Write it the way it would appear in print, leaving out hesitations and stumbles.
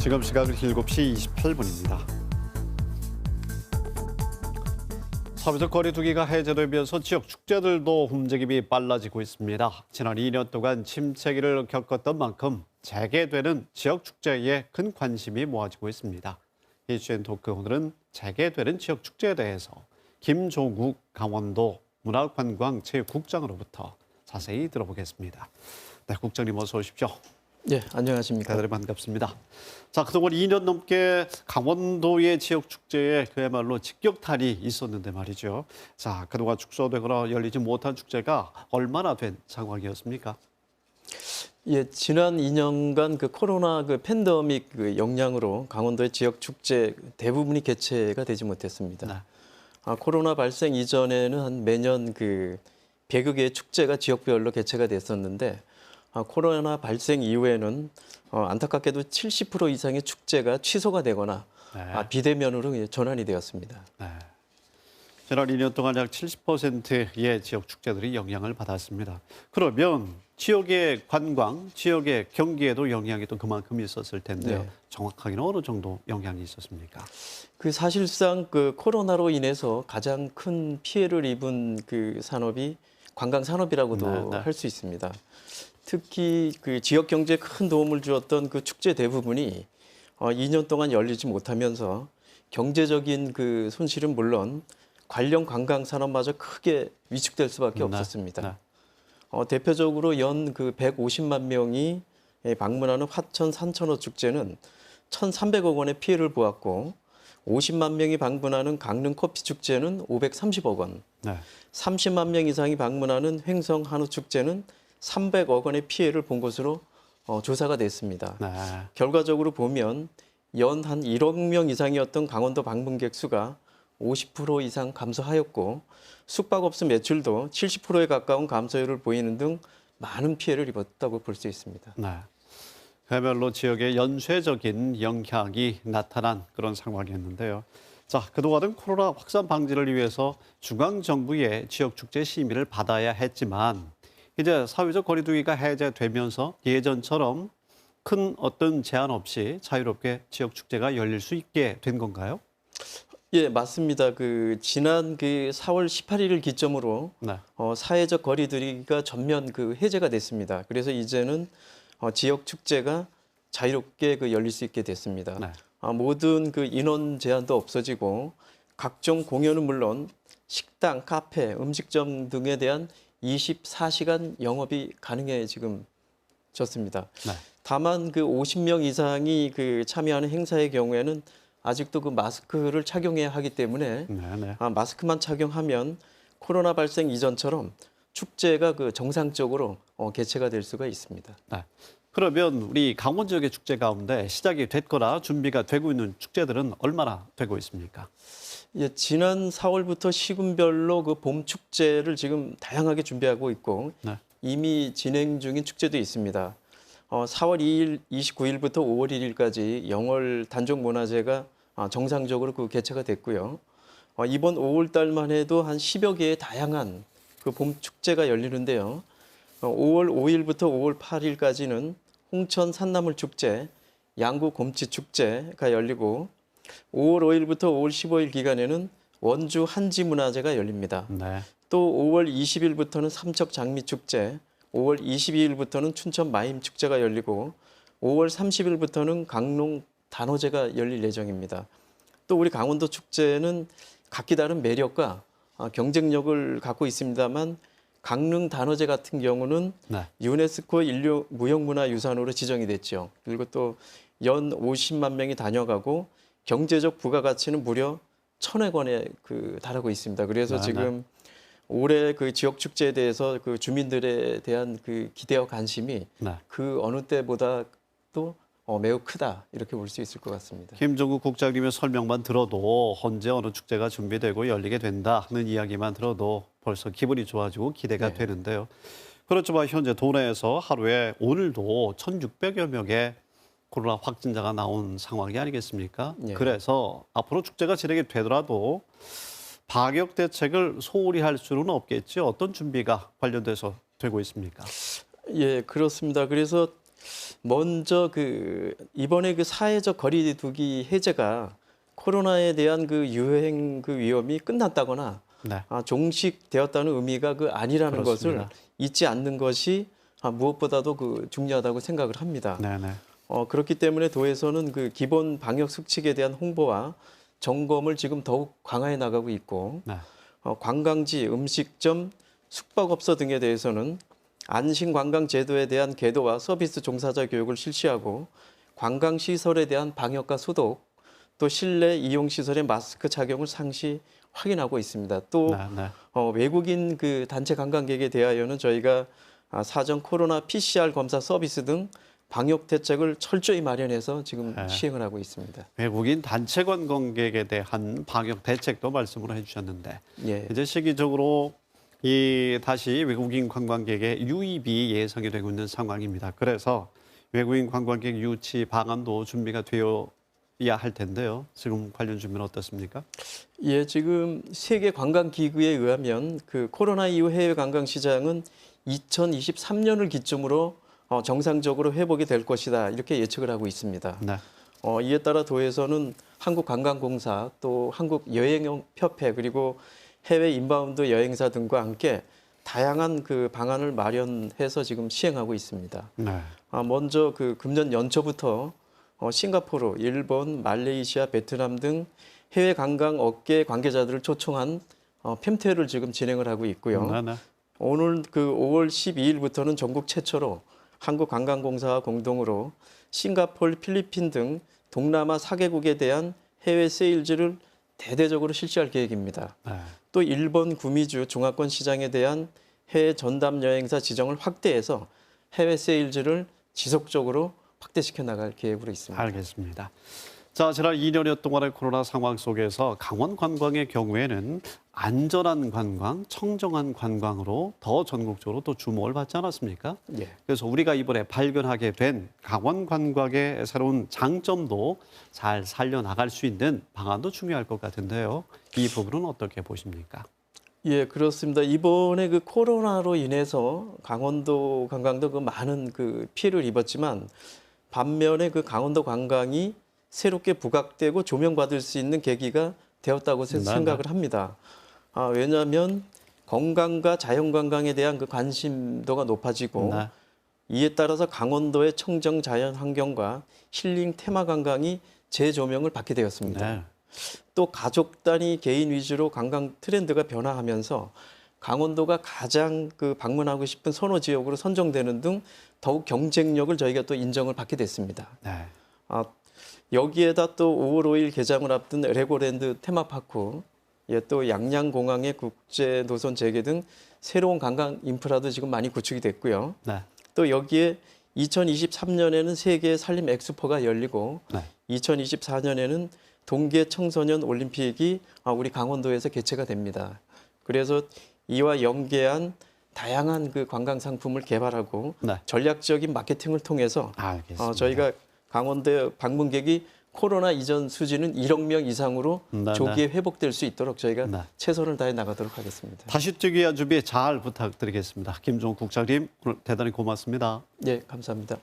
지금 시각은 7시 28분입니다. 사회적 거리 두기가 해제되면서 지역 축제들도 움직임이 빨라지고 있습니다. 지난 2년 동안 침체기를 겪었던 만큼 재개되는 지역 축제에 큰 관심이 모아지고 있습니다. 이슈엔 토크 오늘은 재개되는 지역 축제에 대해서 김조국 강원도 문화관광체육국장으로부터 자세히 들어보겠습니다. 네, 국장님 어서 오십시오. 네, 안녕하십니까. 대단히 반갑습니다. 자, 그동안 2년 넘게 강원도의 지역 축제에 그야말로 직격탄이 있었는데 말이죠. 자, 그동안 축소되거나 열리지 못한 축제가 얼마나 된 상황이었습니까? 예, 지난 2년간 그 코로나 팬데믹 영향으로 강원도의 지역 축제 대부분이 개최가 되지 못했습니다. 네. 코로나 발생 이전에는 한 매년 100여 개의 축제가 지역별로 개최가 됐었는데 코로나 발생 이후에는 안타깝게도 70% 이상의 축제가 취소가 되거나 네. 비대면으로 전환이 되었습니다. 네. 지난 2년 동안 약 70%의 지역 축제들이 영향을 받았습니다. 그러면 지역의 관광, 지역의 경기에도 영향이 또 그만큼 있었을 텐데요. 네. 정확하게는 어느 정도 영향이 있었습니까? 사실상 코로나로 인해서 가장 큰 피해를 입은 산업이 관광 산업이라고도 네. 할 수 있습니다. 특히 지역 경제에 큰 도움을 주었던 축제 대부분이 2년 동안 열리지 못하면서 경제적인 손실은 물론 관련 관광 산업마저 크게 위축될 수밖에 없었습니다. 네. 대표적으로 연 150만 명이 방문하는 화천 산천어 축제는 1,300억 원의 피해를 보았고 50만 명이 방문하는 강릉 커피 축제는 530억 원, 네. 30만 명 이상이 방문하는 횡성 한우 축제는 300억 원의 피해를 본 것으로 조사가 됐습니다. 네. 결과적으로 보면 연 한 1억 명 이상이었던 강원도 방문객 수가 50% 이상 감소하였고 숙박업소 매출도 70%에 가까운 감소율을 보이는 등 많은 피해를 입었다고 볼 수 있습니다. 네. 그야말로 지역에 연쇄적인 영향이 나타난 그런 상황이었는데요. 자, 그동안은 코로나 확산 방지를 위해서 중앙정부의 지역축제 심의를 받아야 했지만 이제 사회적 거리 두기가 해제되면서 예전처럼 큰 어떤 제한 없이 자유롭게 지역축제가 열릴 수 있게 된 건가요? 예, 맞습니다. 지난 4월 18일을 기점으로 네. 사회적 거리 두기가 전면 해제가 됐습니다. 그래서 이제는 지역 축제가 자유롭게 열릴 수 있게 됐습니다. 네. 모든 인원 제한도 없어지고 각종 공연은 물론 식당, 카페, 음식점 등에 대한 24시간 영업이 가능해졌습니다. 네. 다만 50명 이상이 참여하는 행사의 경우에는 아직도 마스크를 착용해야 하기 때문에 네. 마스크만 착용하면 코로나 발생 이전처럼 축제가 정상적으로 개최가 될 수가 있습니다. 네. 그러면 우리 강원 지역의 축제 가운데 시작이 됐거나 준비가 되고 있는 축제들은 얼마나 되고 있습니까? 예, 지난 4월부터 시군별로 봄 축제를 지금 다양하게 준비하고 있고 네. 이미 진행 중인 축제도 있습니다. 4월 2일, 29일부터 5월 1일까지 영월 단종문화제가 정상적으로 개최가 됐고요. 이번 5월 달만 해도 한 10여 개의 다양한 봄 축제가 열리는데요. 5월 5일부터 5월 8일까지는 홍천 산나물 축제, 양구 곰치 축제가 열리고 5월 5일부터 5월 15일 기간에는 원주 한지 문화제가 열립니다. 네. 또 5월 20일부터는 삼척 장미 축제, 5월 22일부터는 춘천 마임 축제가 열리고 5월 30일부터는 강릉 단오제가 열릴 예정입니다. 또 우리 강원도 축제는 각기 다른 매력과 경쟁력을 갖고 있습니다만 강릉 단오제 같은 경우는 네. 유네스코 인류 무형문화유산으로 지정이 됐죠. 그리고 또 연 50만 명이 다녀가고 경제적 부가가치는 무려 1,000억 원에 달하고 있습니다. 그래서 네. 지금 올해 지역 축제에 대해서 주민들에 대한 기대와 관심이 네. 어느 때보다도 매우 크다 이렇게 볼 수 있을 것 같습니다. 김종국 국장님의 설명만 들어도 언제 어느 축제가 준비되고 열리게 된다는 이야기만 들어도 벌써 기분이 좋아지고 기대가 네. 되는데요. 그렇지만 현재 도내에서 하루에 오늘도 1,600여 명의 코로나 확진자가 나온 상황이 아니겠습니까? 네. 그래서 앞으로 축제가 진행이 되더라도 방역 대책을 소홀히 할 수는 없겠죠. 어떤 준비가 관련돼서 되고 있습니까? 예, 그렇습니다. 그래서 먼저 이번에 사회적 거리두기 해제가 코로나에 대한 유행 위험이 끝났다거나 네. 종식되었다는 의미가 아니라는 그렇습니다. 것을 잊지 않는 것이 무엇보다도 중요하다고 생각을 합니다. 네네. 그렇기 때문에 도에서는 기본 방역 수칙에 대한 홍보와 점검을 지금 더욱 강화해 나가고 있고 네. 관광지, 음식점, 숙박업소 등에 대해서는 안심관광제도에 대한 계도와 서비스 종사자 교육을 실시하고 관광시설에 대한 방역과 소독, 또 실내 이용시설의 마스크 착용을 상시 확인하고 있습니다. 또 네. 네. 외국인 단체 관광객에 대하여는 저희가 사전 코로나 PCR 검사 서비스 등 방역 대책을 철저히 마련해서 지금 네. 시행을 하고 있습니다. 외국인 단체 관광객에 대한 방역 대책도 말씀을 해주셨는데 예. 이제 시기적으로 다시 외국인 관광객의 유입이 예상이 되고 있는 상황입니다. 그래서 외국인 관광객 유치 방안도 준비가 되어야 할 텐데요. 지금 관련 준비는 어떻습니까? 예, 지금 세계 관광기구에 의하면 코로나 이후 해외 관광 시장은 2023년을 기점으로 정상적으로 회복이 될 것이다 이렇게 예측을 하고 있습니다. 네. 이에 따라 도에서는 한국관광공사 또 한국여행협회 그리고 해외 인바운드 여행사 등과 함께 다양한 방안을 마련해서 지금 시행하고 있습니다. 네. 먼저 금년 연초부터 싱가포르, 일본, 말레이시아, 베트남 등 해외 관광 업계 관계자들을 초청한 팸퇴를 지금 진행을 하고 있고요. 네. 네. 오늘 5월 12일부터는 전국 최초로 한국관광공사와 공동으로 싱가포르, 필리핀 등 동남아 4개국에 대한 해외 세일즈를 대대적으로 실시할 계획입니다. 네. 또 일본 구미주 중화권 시장에 대한 해외 전담 여행사 지정을 확대해서 해외 세일즈를 지속적으로 확대시켜 나갈 계획으로 있습니다. 알겠습니다. 자, 지난 2년여 동안의 코로나 상황 속에서 강원 관광의 경우에는 안전한 관광, 청정한 관광으로 더 전국적으로 또 주목을 받지 않았습니까? 예. 그래서 우리가 이번에 발견하게 된 강원 관광의 새로운 장점도 잘 살려나갈 수 있는 방안도 중요할 것 같은데요. 이 부분은 어떻게 보십니까? 예, 그렇습니다. 이번에 코로나로 인해서 강원도 관광도 많은 피해를 입었지만 반면에 강원도 관광이 새롭게 부각되고 조명받을 수 있는 계기가 되었다고 생각을 합니다. 왜냐하면 건강과 자연관광에 대한 관심도가 높아지고 네. 이에 따라서 강원도의 청정 자연 환경과 힐링 테마 관광이 재조명을 받게 되었습니다. 네. 또 가족 단위 개인 위주로 관광 트렌드가 변화하면서 강원도가 가장 방문하고 싶은 선호 지역으로 선정되는 등 더욱 경쟁력을 저희가 또 인정을 받게 됐습니다. 네. 여기에다 또 5월 5일 개장을 앞둔 레고랜드 테마파크, 또 양양공항의 국제 노선 재개 등 새로운 관광 인프라도 지금 많이 구축이 됐고요. 네. 또 여기에 2023년에는 세계 산림 엑스포가 열리고 네. 2024년에는 동계 청소년 올림픽이 우리 강원도에서 개최가 됩니다. 그래서 이와 연계한 다양한 관광 상품을 개발하고 네. 전략적인 마케팅을 통해서 알겠습니다. 저희가 강원도 방문객이 코로나 이전 수준은 1억 명 이상으로 네, 조기에 회복될 수 있도록 저희가 네. 최선을 다해 나가도록 하겠습니다. 다시 뛰기 위한 준비 잘 부탁드리겠습니다. 김종국 국장님 오늘 대단히 고맙습니다. 네, 감사합니다.